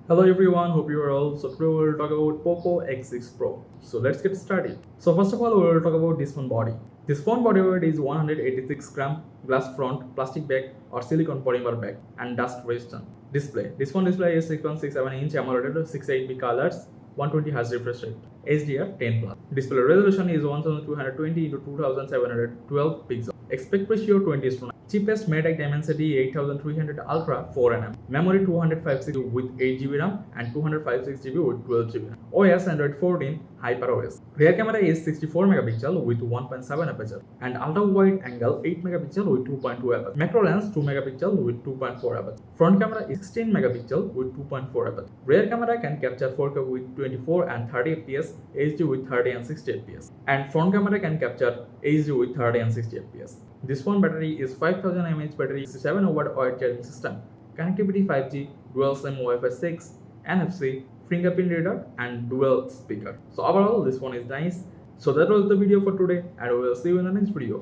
Hello everyone, hope you are all. So today we will talk about Poco X6 Pro. So let's get started. So first of all, we will talk about this phone body. This phone body weight is 186 gram, glass front, plastic back or silicone polymer back, and dust resistant. Display. This phone display is 6.67 inch AMOLED 680p colors, 120 Hz refresh rate, HDR 10 plus. Display resolution is 1220 x 2712 pixels. Aspect ratio 20:9. Cheapest MediaTek Dimensity 8300 Ultra 4nm. Memory 256 with 8GB RAM and 256GB with 12GB RAM. OS Android 14 HyperOS. Rear camera is 64 megapixel with 1.7 aperture and ultra wide angle 8 megapixel with 2.2 aperture. Macro lens 2 megapixel with 2.4 aperture. Front camera is 16 megapixel with 2.4 aperture. Rear camera can capture 4K with 24 and 30 fps, HD with 30 and 60 fps, and front camera can capture HD with 30 and 60 fps. This phone battery is 5000 mAh battery, 67 watt charging system, connectivity 5G, dual SIM Wi-Fi 6, NFC, fingerprint reader, and dual speaker. So overall, this phone is nice. So that was the video for today, and we will see you in the next video.